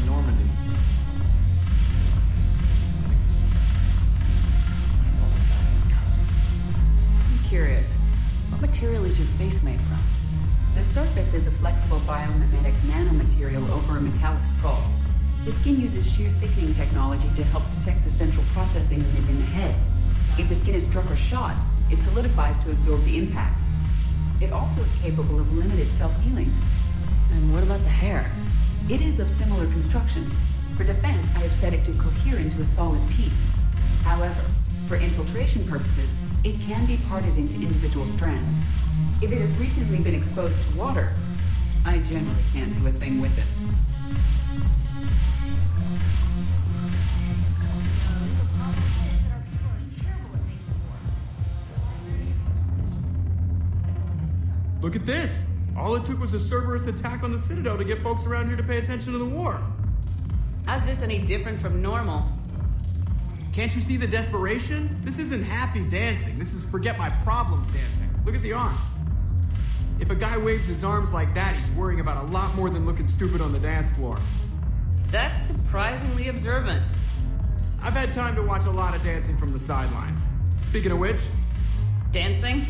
the Normandy. I'm curious. What material is your face made from? The surface is a flexible biomimetic nanomaterial over a metallic skull. The skin uses shear thickening technology to help protect the central processing unit in the head. If the skin is struck or shot, it solidifies to absorb the impact. It also is capable of limited self-healing. And what about the hair? It is of similar construction. For defense, I have set it to cohere into a solid piece. However, for infiltration purposes, it can be parted into individual strands. If it has recently been exposed to water, I generally can't do a thing with it. Look at this! All it took was a Cerberus attack on the Citadel to get folks around here to pay attention to the war. How's this any different from normal? Can't you see the desperation? This isn't happy dancing. This is forget my problems dancing. Look at the arms. If a guy waves his arms like that, he's worrying about a lot more than looking stupid on the dance floor. That's surprisingly observant. I've had time to watch a lot of dancing from the sidelines. Speaking of which, Dancing?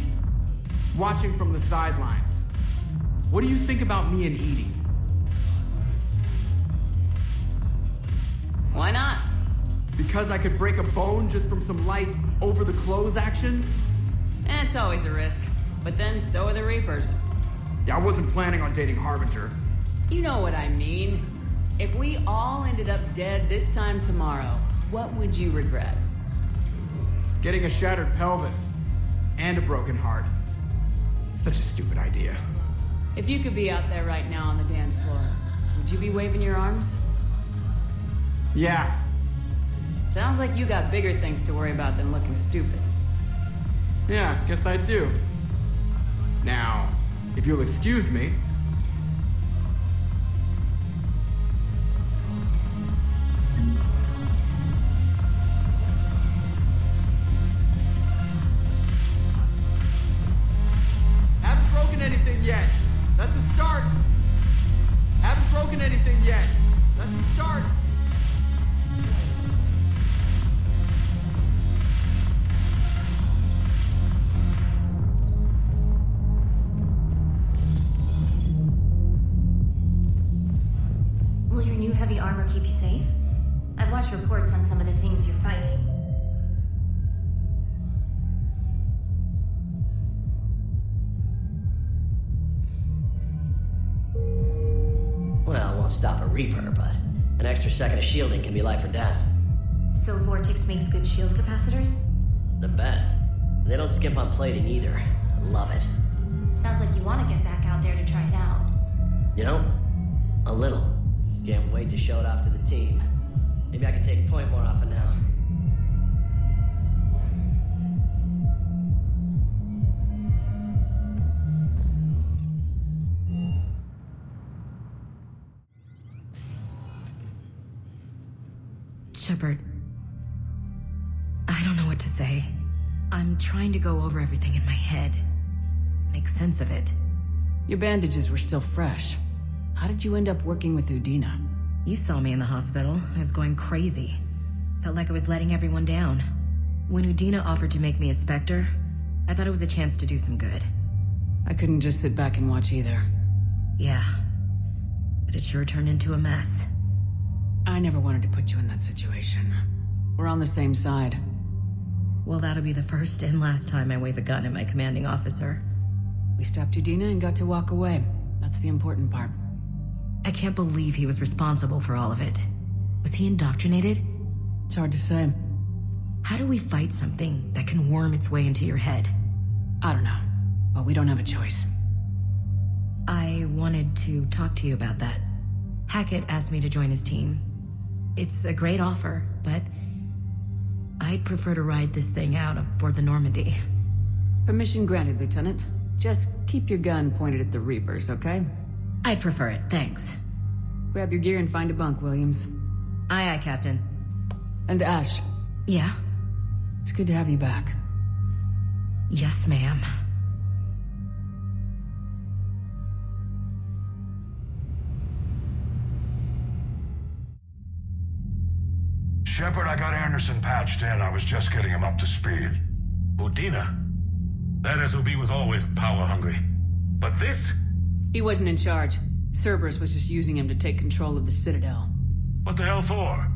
watching from the sidelines. What do you think about me and Edie? Why not? Because I could break a bone just from some light over-the-clothes action? It's always a risk. But then so are the Reapers. Yeah, I wasn't planning on dating Harbinger. You know what I mean. If we all ended up dead this time tomorrow, what would you regret? Getting a shattered pelvis and a broken heart. Such a stupid idea. If you could be out there right now on the dance floor, would you be waving your arms? Yeah. Sounds like you got bigger things to worry about than looking stupid. Yeah, guess I do. Now, if you'll excuse me. Haven't broken anything yet. That's a start. Haven't broken anything yet. That's a start. Will your new heavy armor keep you safe? I've watched reports on some of the things you're fighting. Well, it won't stop a Reaper, but an extra second of shielding can be life or death. So Vortex makes good shield capacitors? The best. And they don't skimp on plating either. I love it. Sounds like you want to get back out there to try it out. You know? A little. Can't wait to show it off to the team. Maybe I can take point more often now. Shepard, I don't know what to say. I'm trying to go over everything in my head. Make sense of it. Your bandages were still fresh. How did you end up working with Udina? You saw me in the hospital. I was going crazy. Felt like I was letting everyone down. When Udina offered to make me a Spectre, I thought it was a chance to do some good. I couldn't just sit back and watch either. Yeah. But it sure turned into a mess. I never wanted to put you in that situation. We're on the same side. Well, that'll be the first and last time I wave a gun at my commanding officer. We stopped Udina and got to walk away. That's the important part. I can't believe he was responsible for all of it. Was he indoctrinated? It's hard to say. How do we fight something that can worm its way into your head? I don't know, but we don't have a choice. I wanted to talk to you about that. Hackett asked me to join his team. It's a great offer, but I'd prefer to ride this thing out aboard the Normandy. Permission granted, Lieutenant. Just keep your gun pointed at the Reapers, okay? I'd prefer it, thanks. Grab your gear and find a bunk, Williams. Aye, aye, Captain. And Ash, Yeah? it's good to have you back. Yes, ma'am. Shepard, I got Anderson patched in. I was just getting him up to speed. Udina? That SOB was always power-hungry. But this? He wasn't in charge. Cerberus was just using him to take control of the Citadel. What the hell for?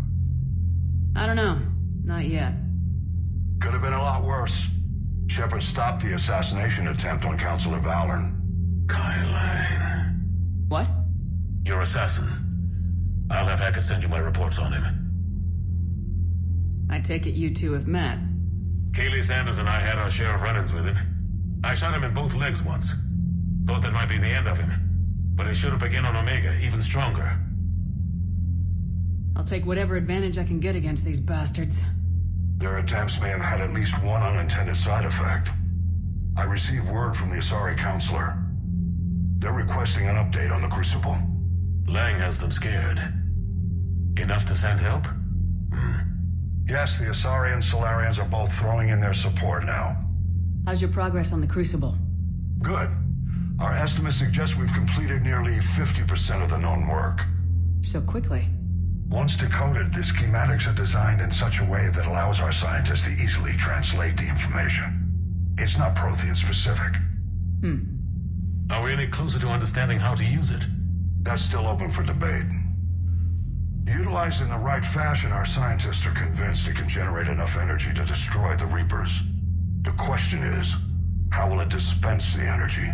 I don't know. Not yet. Could have been a lot worse. Shepard stopped the assassination attempt on Councilor Valorn. Kylan. What? Your assassin. I'll have Hackett send you my reports on him. I take it you two have met. Kaylee Sanders and I had our share of run-ins with him. I shot him in both legs once. Thought that might be the end of him. But he showed up again on Omega, even stronger. I'll take whatever advantage I can get against these bastards. Their attempts may have had at least one unintended side effect. I received word from the Asari Councilor. They're requesting an update on the Crucible. Lang has them scared. Enough to send help? Yes, the Asari and Solarians are both throwing in their support now. How's your progress on the Crucible? Good. Our estimates suggest we've completed nearly 50% of the known work. So quickly. Once decoded, the schematics are designed in such a way that allows our scientists to easily translate the information. It's not Prothean specific. Are we any closer to understanding how to use it? That's still open for debate. Utilized in the right fashion, our scientists are convinced it can generate enough energy to destroy the Reapers. The question is, how will it dispense the energy?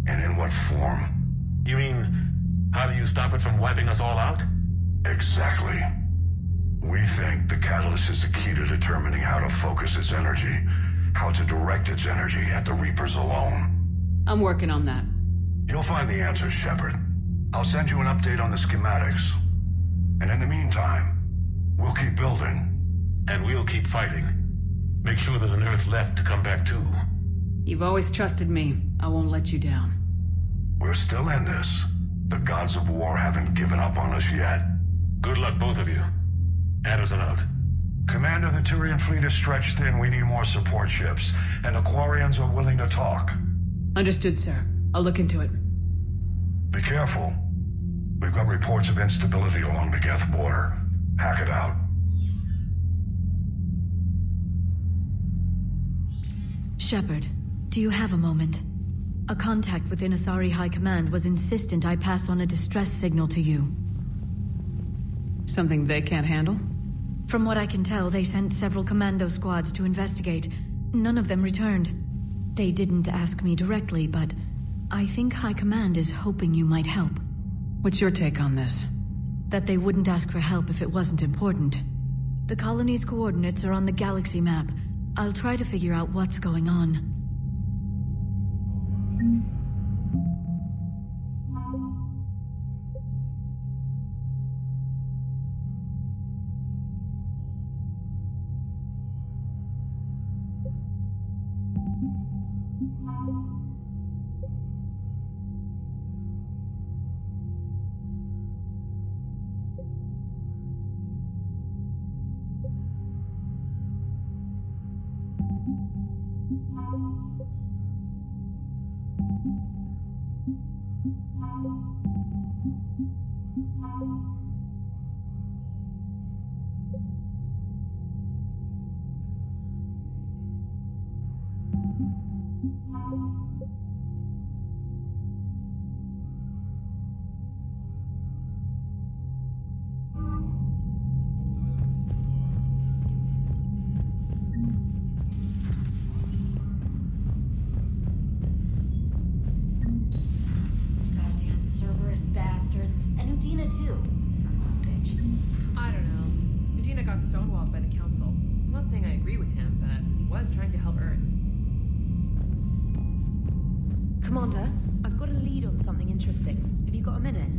And in what form? You mean, how do you stop it from wiping us all out? Exactly. We think the catalyst is the key to determining how to focus its energy, how to direct its energy at the Reapers alone. I'm working on that. You'll find the answers, Shepard. I'll send you an update on the schematics. And in the meantime, we'll keep building. And we'll keep fighting. Make sure there's an Earth left to come back to. You've always trusted me. I won't let you down. We're still in this. The gods of war haven't given up on us yet. Good luck, both of you. Anderson out. Commander, the Turian fleet is stretched thin. We need more support ships. And the Quarians are willing to talk. Understood, sir. I'll look into it. Be careful. We've got reports of instability along the Geth border. Hack it out. Shepard, do you have a moment? A contact within Asari High Command was insistent I pass on a distress signal to you. Something they can't handle? From what I can tell, they sent several commando squads to investigate. None of them returned. They didn't ask me directly, but I think High Command is hoping you might help. What's your take on this? That they wouldn't ask for help if it wasn't important. The colony's coordinates are on the galaxy map. I'll try to figure out what's going on. Commander, I've got a lead on something interesting. Have you got a minute?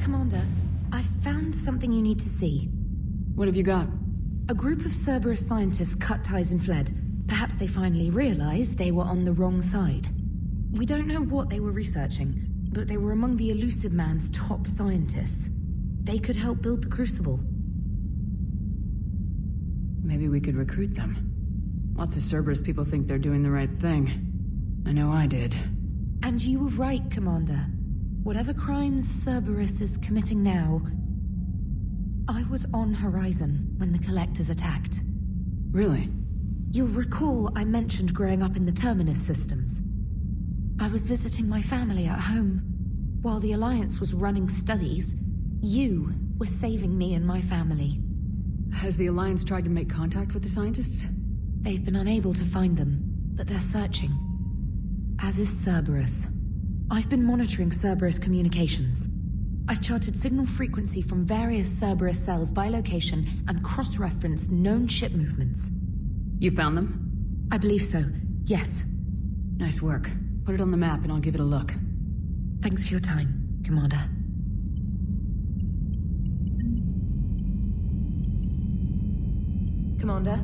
Commander, I found something you need to see. What have you got? A group of Cerberus scientists cut ties and fled. Perhaps they finally realized they were on the wrong side. We don't know what they were researching, but they were among the Elusive Man's top scientists. They could help build the Crucible. Maybe we could recruit them. Lots of Cerberus people think they're doing the right thing. I know I did. And you were right, Commander. Whatever crimes Cerberus is committing now, I was on Horizon when the Collectors attacked. Really? You'll recall I mentioned growing up in the Terminus systems. I was visiting my family at home. While the Alliance was running studies, you were saving me and my family. Has the Alliance tried to make contact with the scientists? They've been unable to find them, but they're searching. As is Cerberus. I've been monitoring Cerberus communications. I've charted signal frequency from various Cerberus cells by location and cross-referenced known ship movements. You found them? I believe so, yes. Nice work. Put it on the map and I'll give it a look. Thanks for your time, Commander. Commander?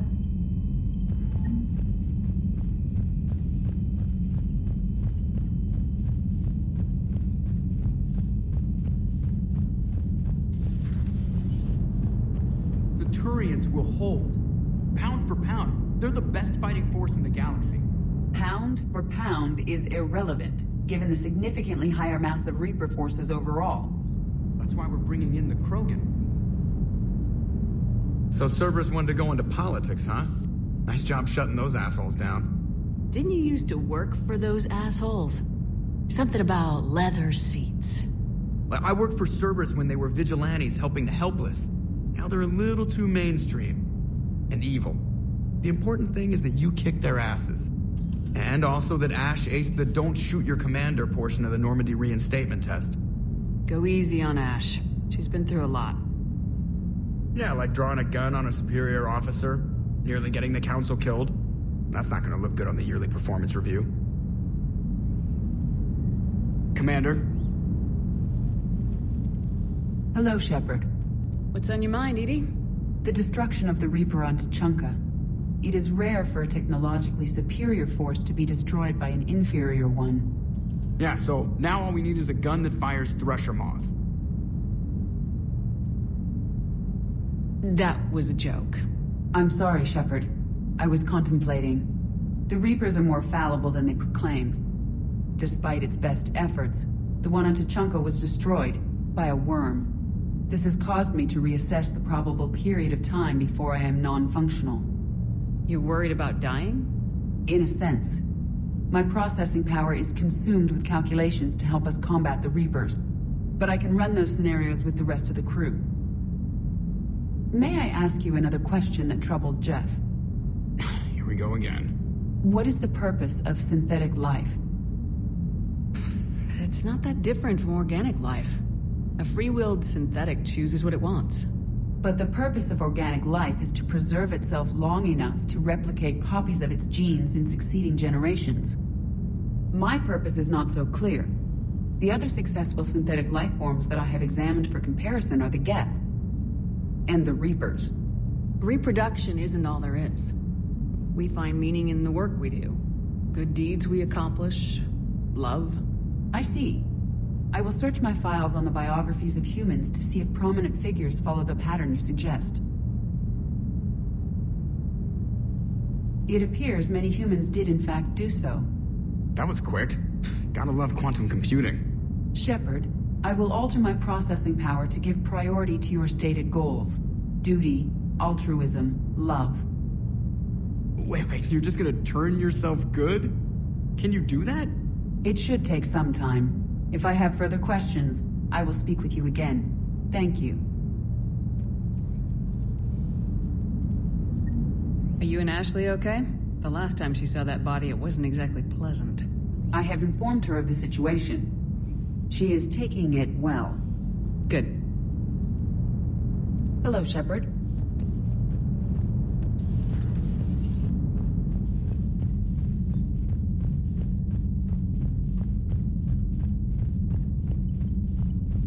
The Turians will hold. Pound for pound, they're the best fighting force in the galaxy. Pound for pound is irrelevant, given the significantly higher mass of Reaper forces overall. That's why we're bringing in the Krogan. So Cerberus wanted to go into politics, huh? Nice job shutting those assholes down. Didn't you used to work for those assholes? Something about leather seats. I worked for Cerberus when they were vigilantes helping the helpless. Now they're a little too mainstream. And evil. The important thing is that you kick their asses. And also that Ash aced the don't shoot your commander portion of the Normandy reinstatement test. Go easy on Ash. She's been through a lot. Yeah, like drawing a gun on a superior officer, nearly getting the council killed. That's not gonna look good on the yearly performance review. Commander? Hello, Shepard. What's on your mind, Edie? The destruction of the Reaper on Tuchanka. It is rare for a technologically superior force to be destroyed by an inferior one. Yeah, so now all we need is a gun that fires Thresher Maws. That was a joke. I'm sorry, Shepard. I was contemplating. The Reapers are more fallible than they proclaim. Despite its best efforts, the one on Tuchanka was destroyed by a worm. This has caused me to reassess the probable period of time before I am non-functional. You're worried about dying? In a sense. My processing power is consumed with calculations to help us combat the Reapers, but I can run those scenarios with the rest of the crew. May I ask you another question that troubled Jeff? Here we go again. What is the purpose of synthetic life? It's not that different from organic life. A free-willed synthetic chooses what it wants. But the purpose of organic life is to preserve itself long enough to replicate copies of its genes in succeeding generations. My purpose is not so clear. The other successful synthetic life forms that I have examined for comparison are the Geth and the Reapers. Reproduction isn't all there is. We find meaning in the work we do. Good deeds we accomplish. Love. I see. I will search my files on the biographies of humans to see if prominent figures follow the pattern you suggest. It appears many humans did in fact do so. That was quick. Gotta love quantum computing. Shepard, I will alter my processing power to give priority to your stated goals. Duty, altruism, love. Wait, you're just gonna turn yourself good? Can you do that? It should take some time. If I have further questions, I will speak with you again. Thank you. Are you and Ashley okay? The last time she saw that body, it wasn't exactly pleasant. I have informed her of the situation. She is taking it well. Good. Hello, Shepard.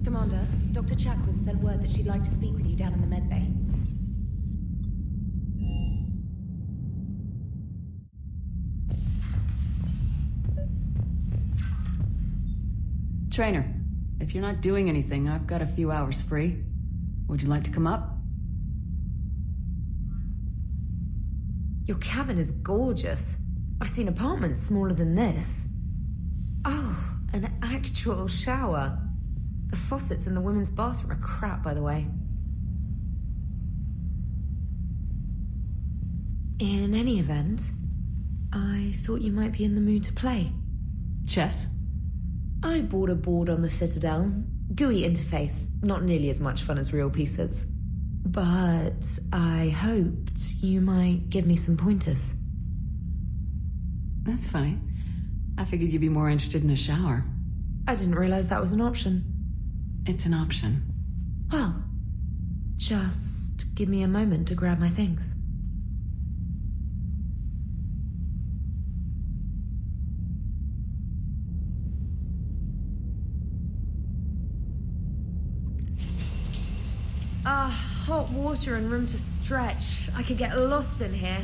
Commander? Dr. Chakwas sent word that she'd like to speak with you down in the medbay. Trainer, if you're not doing anything, I've got a few hours free. Would you like to come up? Your cabin is gorgeous. I've seen apartments smaller than this. Oh, an actual shower. The faucets in the women's bathroom are crap, by the way. In any event, I thought you might be in the mood to play. Chess? I bought a board on the Citadel. GUI interface, not nearly as much fun as real pieces. But I hoped you might give me some pointers. That's funny. I figured you'd be more interested in a shower. I didn't realize that was an option. It's an option. Well, just give me a moment to grab my things. Hot water and room to stretch. I could get lost in here.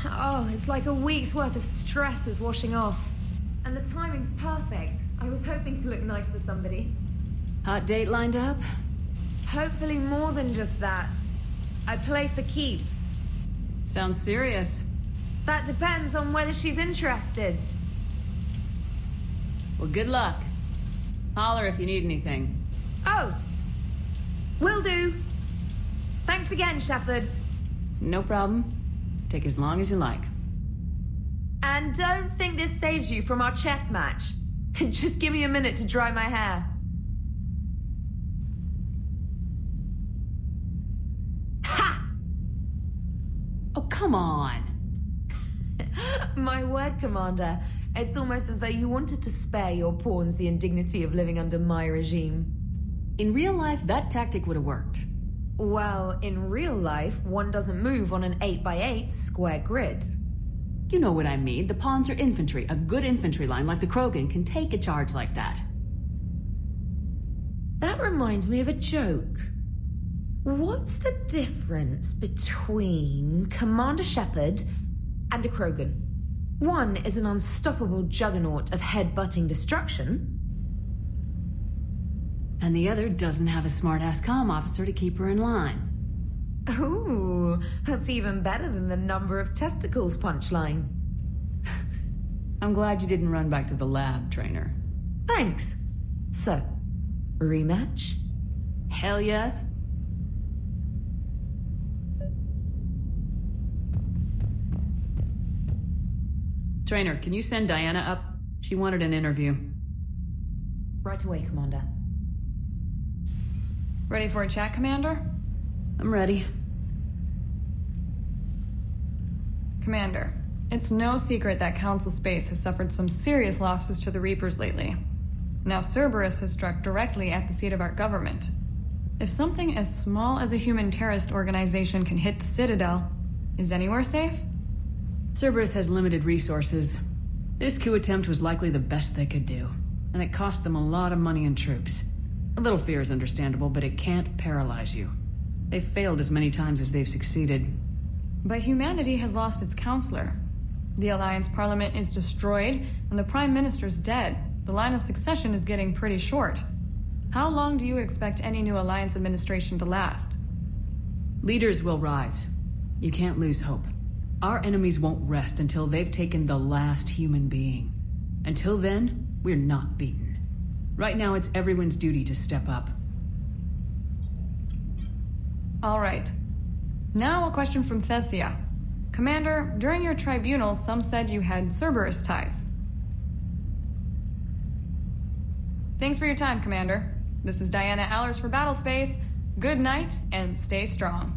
Oh, it's like a week's worth of stress is washing off. And the timing's perfect. I was hoping to look nice for somebody. Hot date lined up? Hopefully more than just that. I play for keeps. Sounds serious. That depends on whether she's interested. Well, good luck. Holler if you need anything. Oh! Will do. Thanks again, Shepard. No problem. Take as long as you like. And don't think this saves you from our chess match. Just give me a minute to dry my hair. Ha! Oh, come on. My word, Commander. It's almost as though you wanted to spare your pawns the indignity of living under my regime. In real life, that tactic would have worked. Well, in real life, one doesn't move on an 8x8 square grid. You know what I mean. The pawns are infantry. A good infantry line like the Krogan can take a charge like that. That reminds me of a joke. What's the difference between Commander Shepard and a Krogan? One is an unstoppable juggernaut of head-butting destruction. And the other doesn't have a smart-ass comm officer to keep her in line. Ooh, that's even better than the number of testicles punchline. I'm glad you didn't run back to the lab, Trainer. Thanks. So, rematch? Hell yes. Trainer, can you send Diana up? She wanted an interview. Right away, Commander. Ready for a chat, Commander? I'm ready. Commander, it's no secret that Council Space has suffered some serious losses to the Reapers lately. Now Cerberus has struck directly at the seat of our government. If something as small as a human terrorist organization can hit the Citadel, is anywhere safe? Cerberus has limited resources. This coup attempt was likely the best they could do, and it cost them a lot of money and troops. A little fear is understandable, but it can't paralyze you. They've failed as many times as they've succeeded. But humanity has lost its counselor. The Alliance Parliament is destroyed, and the Prime Minister's dead. The line of succession is getting pretty short. How long do you expect any new Alliance administration to last? Leaders will rise. You can't lose hope. Our enemies won't rest until they've taken the last human being. Until then, we're not beaten. Right now, it's everyone's duty to step up. All right. Now a question from Thessia. Commander, during your tribunal, some said you had Cerberus ties. Thanks for your time, Commander. This is Diana Allers for Battlespace. Good night, and stay strong.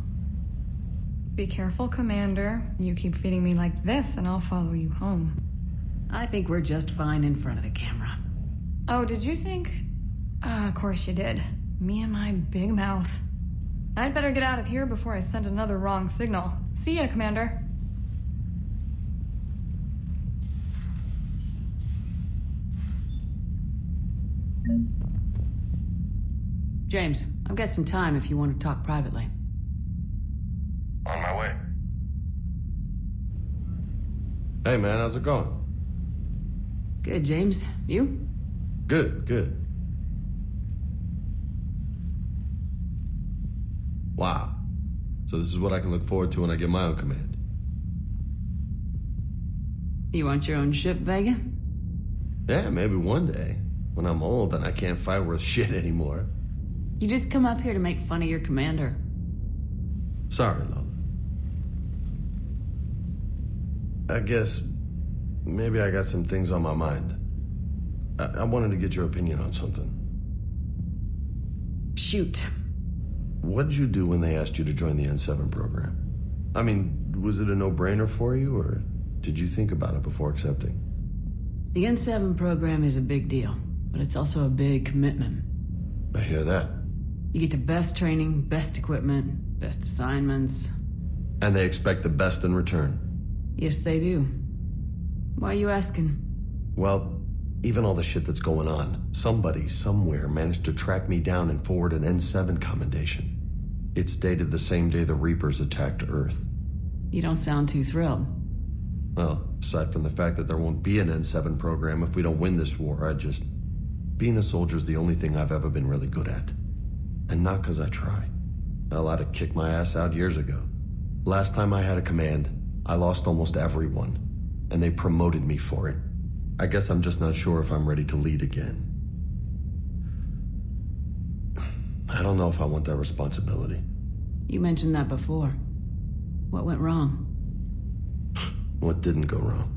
Be careful, Commander. You keep feeding me like this, and I'll follow you home. I think we're just fine in front of the camera. Oh, did you think? Of course you did. Me and my big mouth. I'd better get out of here before I send another wrong signal. See ya, Commander. James, I've got some time if you want to talk privately. On my way. Hey man, how's it going? Good, James. You? Good, good. Wow. So this is what I can look forward to when I get my own command. You want your own ship, Vega? Yeah, maybe one day. When I'm old and I can't fight worth shit anymore. You just come up here to make fun of your commander. Sorry, Lola. I guess maybe I got some things on my mind. I wanted to get your opinion on something. Shoot. What did you do when they asked you to join the N7 program? I mean, was it a no-brainer for you, or did you think about it before accepting? The N7 program is a big deal, but it's also a big commitment. I hear that. You get the best training, best equipment, best assignments. And they expect the best in return. Yes, they do. Why are you asking? Well, even all the shit that's going on, somebody somewhere managed to track me down and forward an N7 commendation. It's dated the same day the Reapers attacked Earth. You don't sound too thrilled. Well, aside from the fact that there won't be an N7 program if we don't win this war, being a soldier's the only thing I've ever been really good at. And not because I try. Hell, I'd have kicked my ass out years ago. Last time I had a command, I lost almost everyone, and they promoted me for it. I guess I'm just not sure if I'm ready to lead again. I don't know if I want that responsibility. You mentioned that before. What went wrong? What didn't go wrong?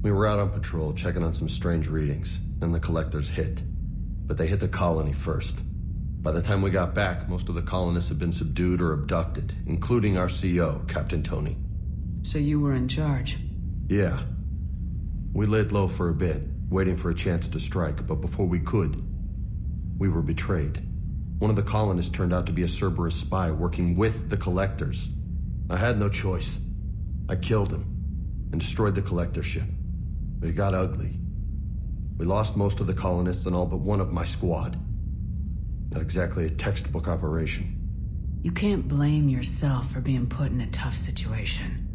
We were out on patrol, checking on some strange readings, and the collectors hit. But they hit the colony first. By the time we got back, most of the colonists had been subdued or abducted, including our CO, Captain Tony. So you were in charge? Yeah. We laid low for a bit, waiting for a chance to strike, but before we could, we were betrayed. One of the colonists turned out to be a Cerberus spy working with the collectors. I had no choice. I killed him and destroyed the collector ship. But it got ugly. We lost most of the colonists and all but one of my squad. Not exactly a textbook operation. You can't blame yourself for being put in a tough situation.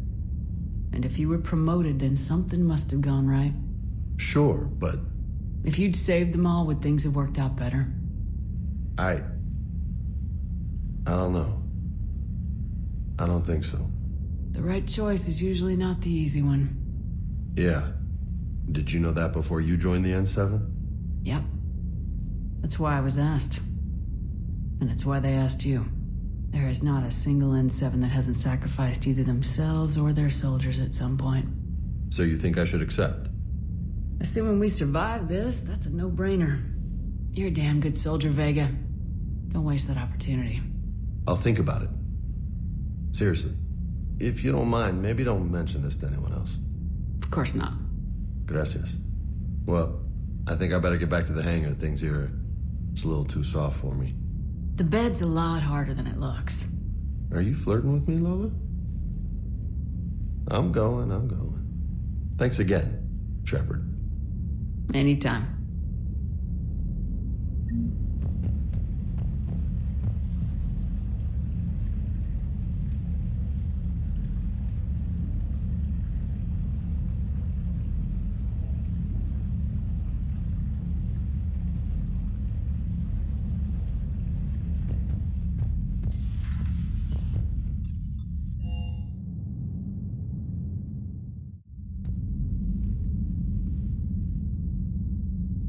And if you were promoted, then something must have gone right. Sure, but... If you'd saved them all, would things have worked out better? I don't know. I don't think so. The right choice is usually not the easy one. Yeah. Did you know that before you joined the N7? Yep. That's why I was asked. And it's why they asked you. There is not a single N7 that hasn't sacrificed either themselves or their soldiers at some point. So you think I should accept? Assuming we survive this, that's a no-brainer. You're a damn good soldier, Vega. Don't waste that opportunity. I'll think about it. Seriously. If you don't mind, maybe don't mention this to anyone else. Of course not. Gracias. Well, I think I better get back to the hangar. Things here, it's a little too soft for me. The bed's a lot harder than it looks. Are you flirting with me, Lola? I'm going. Thanks again, Shepard. Anytime.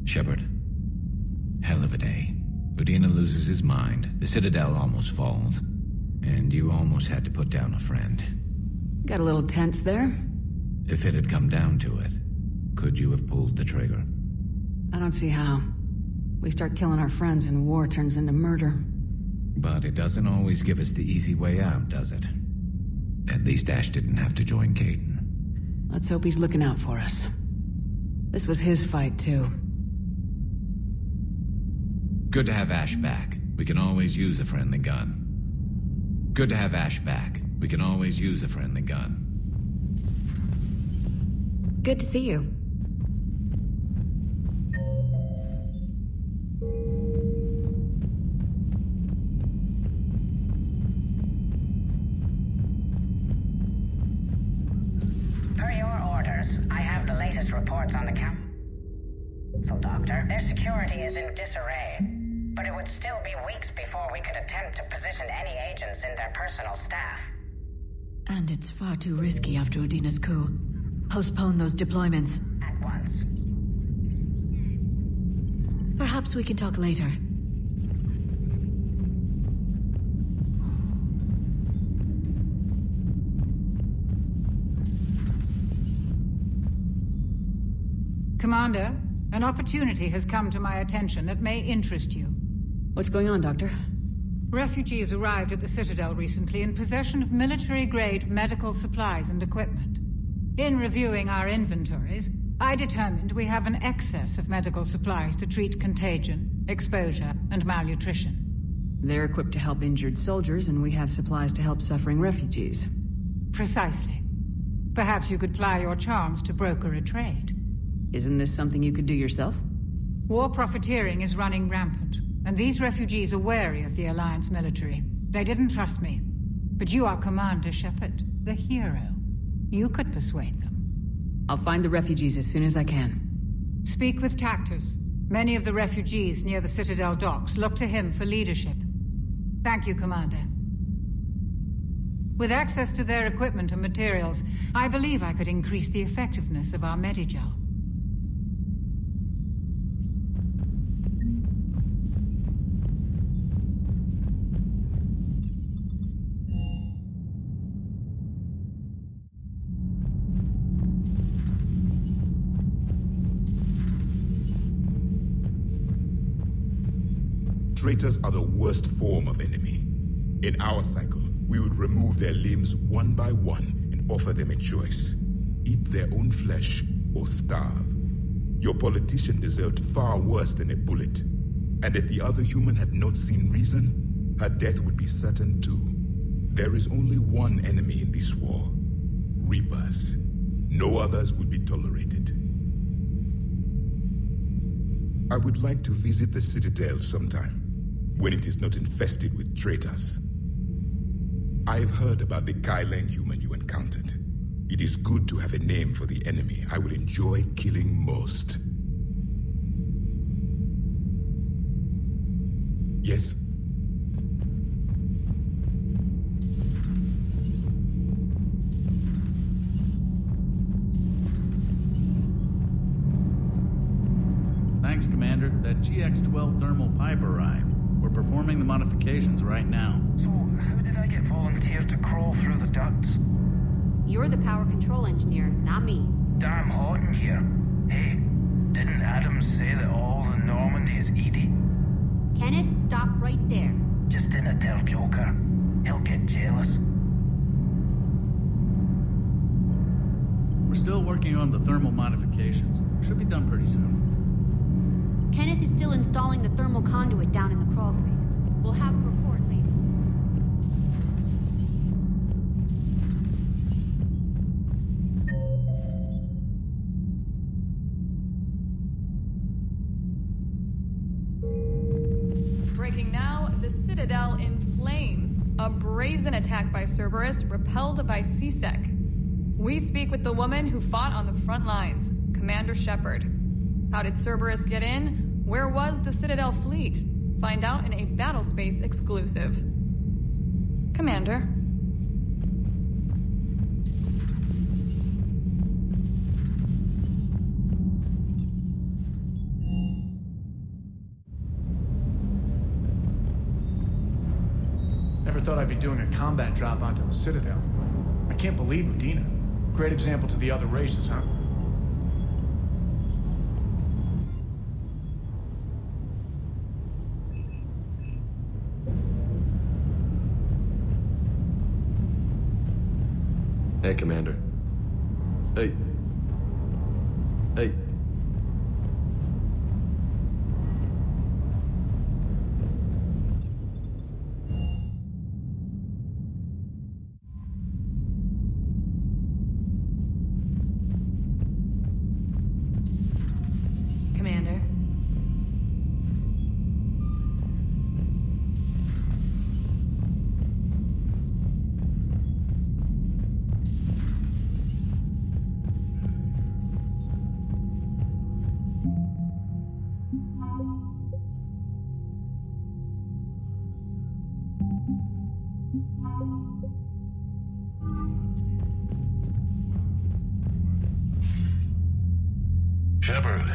Shepard. Hell of a day. Udina loses his mind, the Citadel almost falls, and you almost had to put down a friend. Got a little tense there? If it had come down to it, could you have pulled the trigger? I don't see how. We start killing our friends and war turns into murder. But it doesn't always give us the easy way out, does it? At least Ash didn't have to join Caden. Let's hope he's looking out for us. This was his fight, too. Good to have Ash back. We can always use a friendly gun. Good to have Ash back. We can always use a friendly gun. Good to see you. So, Doctor, their security is in disarray. But it would still be weeks before we could attempt to position any agents in their personal staff. And it's far too risky after Udina's coup. Postpone those deployments. At once. Perhaps we can talk later. Commander, an opportunity has come to my attention that may interest you. What's going on, Doctor? Refugees arrived at the Citadel recently in possession of military-grade medical supplies and equipment. In reviewing our inventories, I determined we have an excess of medical supplies to treat contagion, exposure, and malnutrition. They're equipped to help injured soldiers, and we have supplies to help suffering refugees. Precisely. Perhaps you could ply your charms to broker a trade. Isn't this something you could do yourself? War profiteering is running rampant, and these refugees are wary of the Alliance military. They didn't trust me. But you are Commander Shepard, the hero. You could persuade them. I'll find the refugees as soon as I can. Speak with Tactus. Many of the refugees near the Citadel docks look to him for leadership. Thank you, Commander. With access to their equipment and materials, I believe I could increase the effectiveness of our Medigel. Traitors are the worst form of enemy. In our cycle, we would remove their limbs one by one and offer them a choice. Eat their own flesh or starve. Your politician deserved far worse than a bullet. And if the other human had not seen reason, her death would be certain too. There is only one enemy in this war. Reapers. No others would be tolerated. I would like to visit the Citadel sometime, when it is not infested with traitors. I've heard about the Kylan human you encountered. It is good to have a name for the enemy I will enjoy killing most. Yes? Thanks, Commander. That GX-12 thermal pipe arrived. We're performing the modifications right now. So, how did I get volunteered to crawl through the ducts? You're the power control engineer, not me. Damn hot in here. Hey, didn't Adams say that all the Normandy is Edie? Kenneth, stop right there. Just dinna tell Joker. He'll get jealous. We're still working on the thermal modifications. Should be done pretty soon. Kenneth is still installing the thermal conduit down in the crawl space. We'll have a report later. Breaking now, the Citadel in flames. A brazen attack by Cerberus repelled by CSEC. We speak with the woman who fought on the front lines, Commander Shepard. How did Cerberus get in? Where was the Citadel fleet? Find out in a Battlespace exclusive. Commander. Never thought I'd be doing a combat drop onto the Citadel. I can't believe Udina. Great example to the other races, huh? Hey, Commander. Hey. Hey. Commander. Shepard.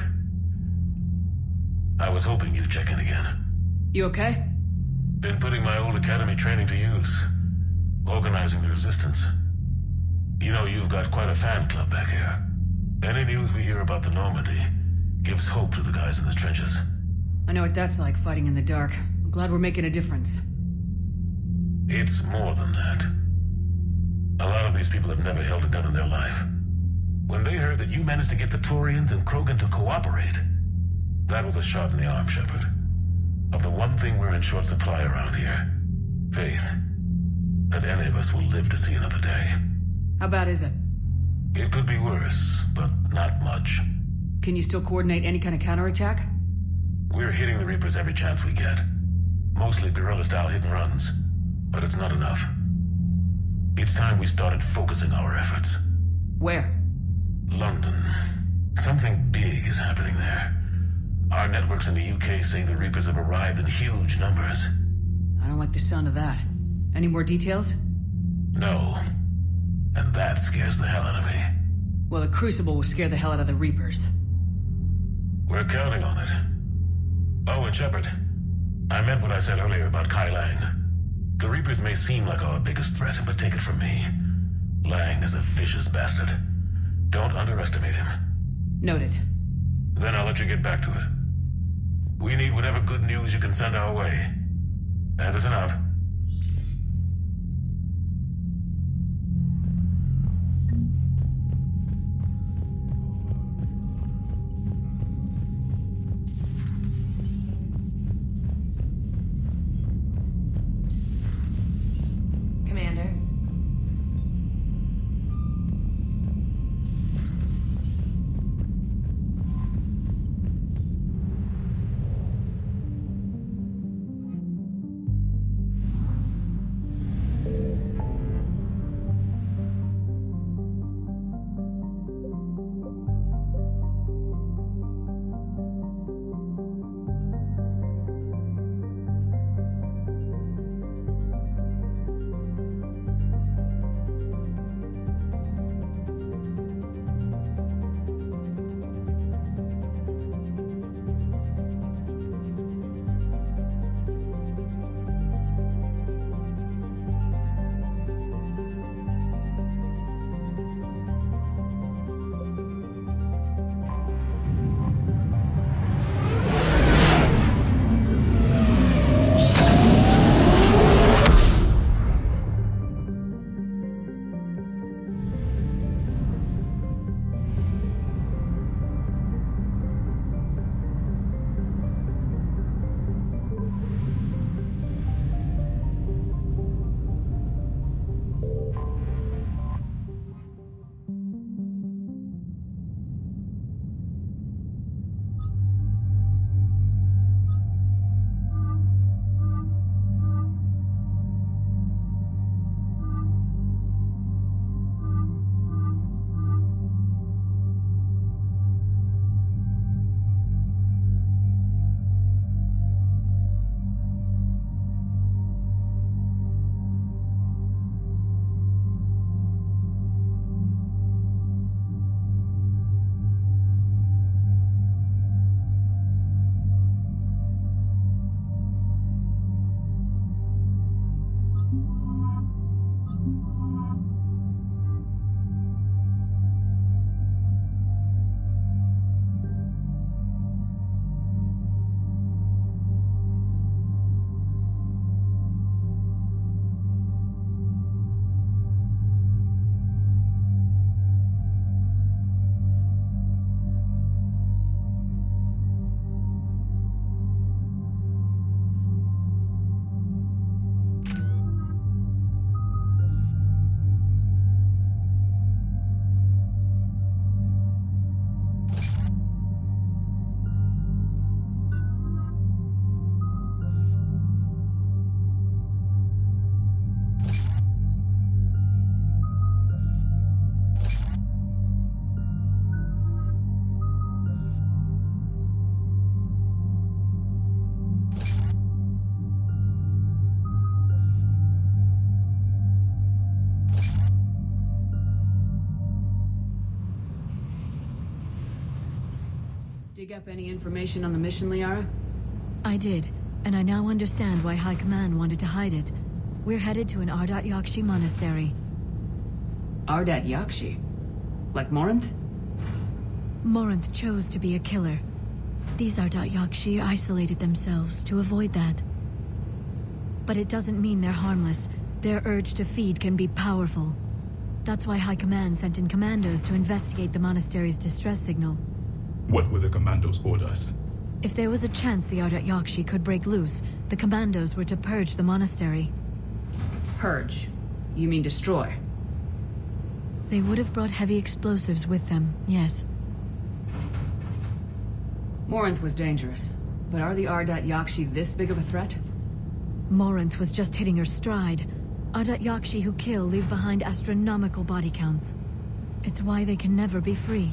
I was hoping you'd check in again. You okay? Been putting my old academy training to use. Organizing the resistance. You know, you've got quite a fan club back here. Any news we hear about the Normandy gives hope to the guys in the trenches. I know what that's like, fighting in the dark. I'm glad we're making a difference. It's more than that. A lot of these people have never held a gun in their life. When they heard that you managed to get the Turians and Krogan to cooperate, that was a shot in the arm, Shepard. Of the one thing we're in short supply around here. Faith. That any of us will live to see another day. How bad is it? It could be worse, but not much. Can you still coordinate any kind of counterattack? We're hitting the Reapers every chance we get. Mostly guerrilla-style hit-and-runs. But it's not enough. It's time we started focusing our efforts. Where? London. Something big is happening there. Our networks in the UK say the Reapers have arrived in huge numbers. I don't like the sound of that. Any more details? No. And that scares the hell out of me. Well, the Crucible will scare the hell out of the Reapers. We're counting on it. Oh, and Shepard, I meant what I said earlier about Kai Lang. The Reapers may seem like our biggest threat, but take it from me. Lang is a vicious bastard. Don't underestimate him. Noted. Then I'll let you get back to it. We need whatever good news you can send our way. Anderson out. Commander. dig up any information on the mission, Liara? I did, and I now understand why High Command wanted to hide it. We're headed to an Ardat Yakshi monastery. Ardat Yakshi? Like Morinth? Morinth chose to be a killer. These Ardat Yakshi isolated themselves to avoid that. But it doesn't mean they're harmless. Their urge to feed can be powerful. That's why High Command sent in commandos to investigate the monastery's distress signal. What were the commandos' orders? If there was a chance the Ardat Yakshi could break loose, the commandos were to purge the monastery. Purge? You mean destroy? They would have brought heavy explosives with them, yes. Morinth was dangerous, but are the Ardat Yakshi this big of a threat? Morinth was just hitting her stride. Ardat Yakshi who kill leave behind astronomical body counts. It's why they can never be free,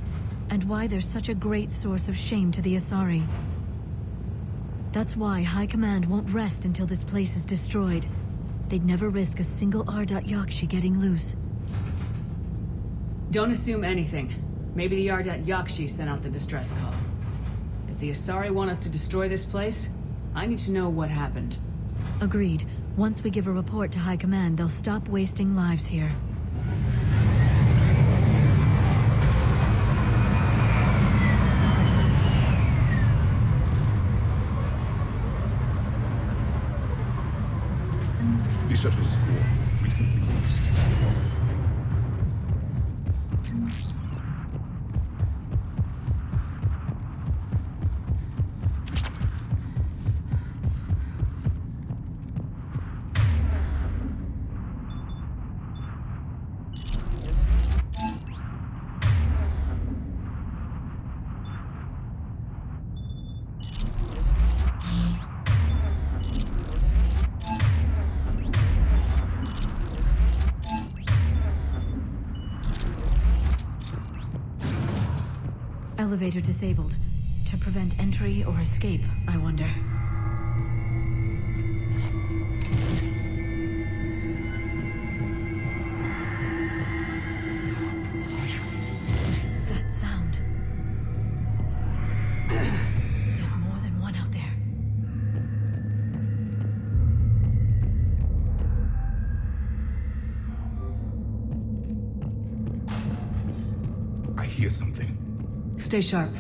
and why they're such a great source of shame to the Asari. That's why High Command won't rest until this place is destroyed. They'd never risk a single Ardat Yakshi getting loose. Don't assume anything. Maybe the Ardat Yakshi sent out the distress call. If the Asari want us to destroy this place, I need to know what happened. Agreed. Once we give a report to High Command, they'll stop wasting lives here. The shuttle's core recently used. Elevator disabled. To prevent entry or escape, I wonder. That sound. There's more than one out there. I hear something. Stay sharp.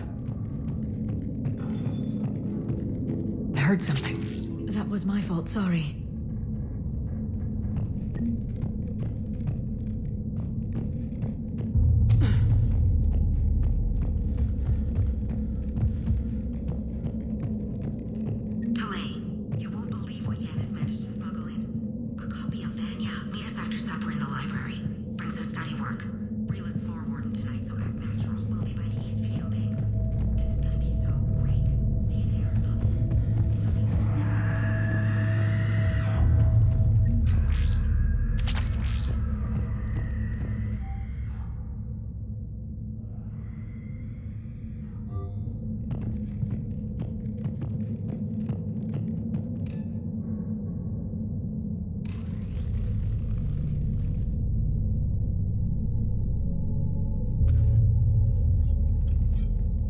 I heard something. That was my fault, sorry. You won't believe what Yen has managed to smuggle in. A copy of Vanya. Meet us after supper in the library. Bring some study work. Reel is forwarding tonight, so act natural. We'll be by the East Video Banks. This is gonna be so great. See you there.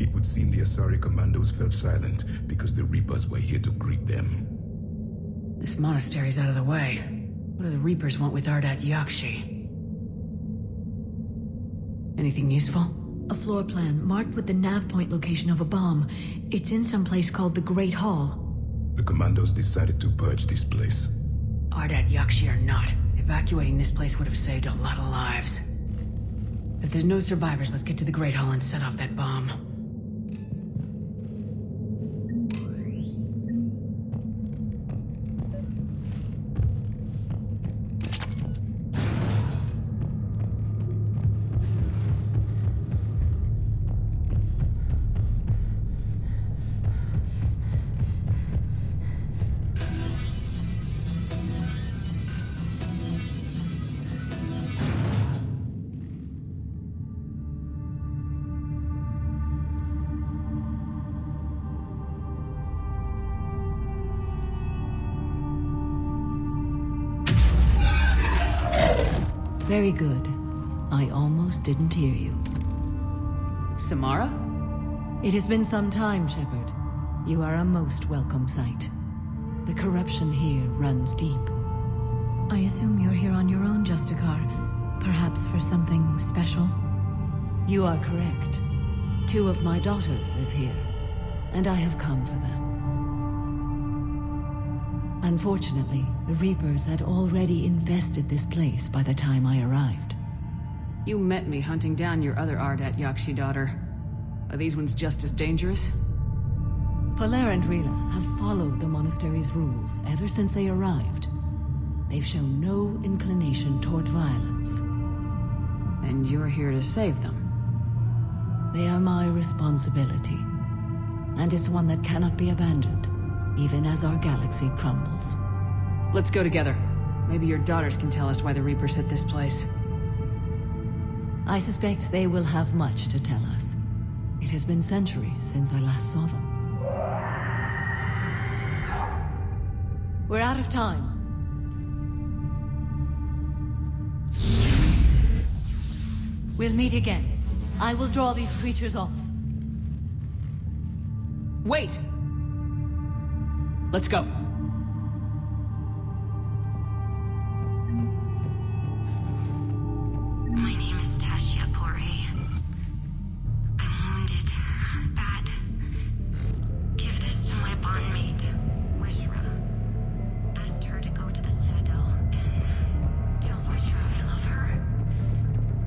It would seem the Asari commandos fell silent because the Reapers were here to greet them. This monastery's out of the way. What do the Reapers want with Ardat Yakshi? Anything useful? A floor plan marked with the nav point location of a bomb. It's in some place called the Great Hall. The commandos decided to purge this place. Ardat Yakshi or not, evacuating this place would have saved a lot of lives. If there's no survivors, let's get to the Great Hall and set off that bomb. Very good. I almost didn't hear you. Samara? It has been some time, Shepard. You are a most welcome sight. The corruption here runs deep. I assume you're here on your own, Justicar. Perhaps for something special? You are correct. 2 of my daughters live here, and I have come for them. Unfortunately, the Reapers had already infested this place by the time I arrived. You met me hunting down your other Ardat Yakshi daughter. Are these ones just as dangerous? Valer and Rila have followed the monastery's rules ever since they arrived. They've shown no inclination toward violence. And you're here to save them? They are my responsibility. And it's one that cannot be abandoned, even as our galaxy crumbles. Let's go together. Maybe your daughters can tell us why the Reapers hit this place. I suspect they will have much to tell us. It has been centuries since I last saw them. We're out of time. We'll meet again. I will draw these creatures off. Wait! Let's go. My name is Tashia Pore. I'm wounded. Bad. Give this to my bondmate, Wishra. Asked her to go to the Citadel and tell Wishra I love her.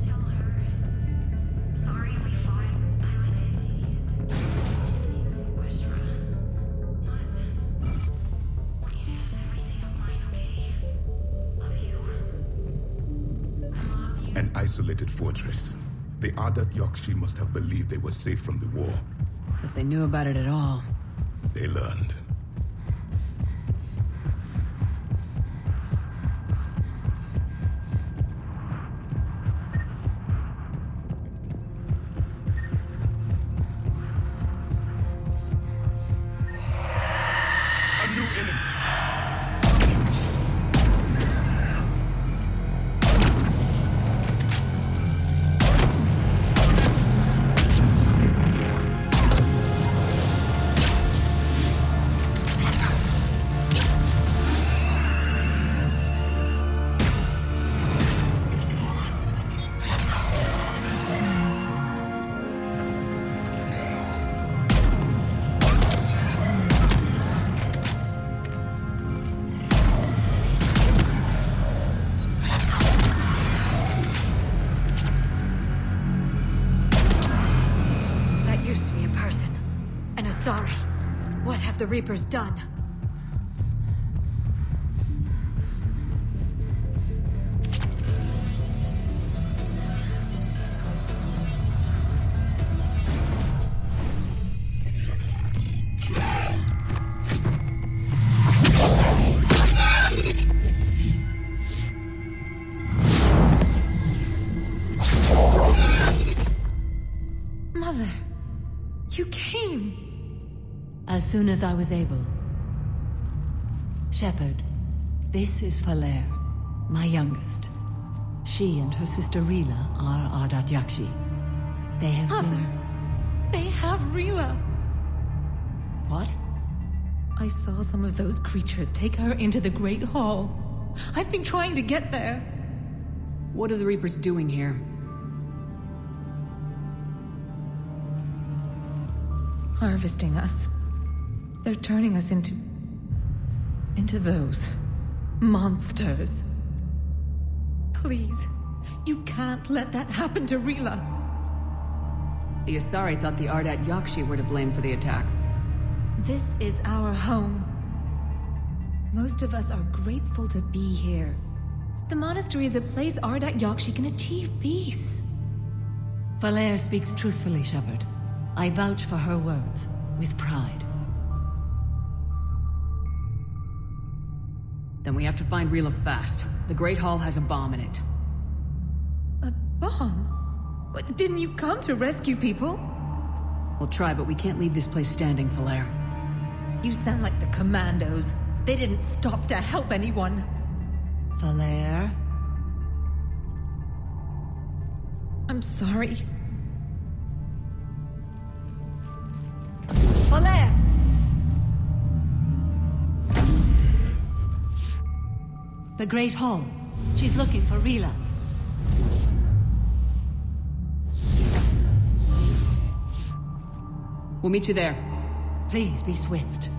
Tell her. Sorry we fought. I was an idiot. Wishra. What? Want you to have everything of mine, okay? Love you. An isolated fortress. The Ardat Yakshi must have believed they were safe from the war. If they knew about it at all. They learned. A new enemy. That used to be a person. And a Asari. What have the Reapers done? Mother, you came. As soon as I was able. Shepard, this is Valer, my youngest. She and her sister Rila are Ardat Yakshi. They have Mother, they have Rila. What? I saw some of those creatures take her into the Great Hall. I've been trying to get there. What are the Reapers doing here? Harvesting us. They're turning us into those monsters. Please, you can't let that happen to Rila. The Asari thought the Ardat Yakshi were to blame for the attack. This is our home. Most of us are grateful to be here. The monastery is a place Ardat Yakshi can achieve peace. Valer speaks truthfully, Shepard. I vouch for her words, with pride. Then we have to find Rila fast. The Great Hall has a bomb in it. A bomb? What, didn't you come to rescue people? We'll try, but we can't leave this place standing, Valer. You sound like the Commandos. They didn't stop to help anyone. Valer? I'm sorry. Valère! The Great Hall. She's looking for Rila. We'll meet you there. Please be swift.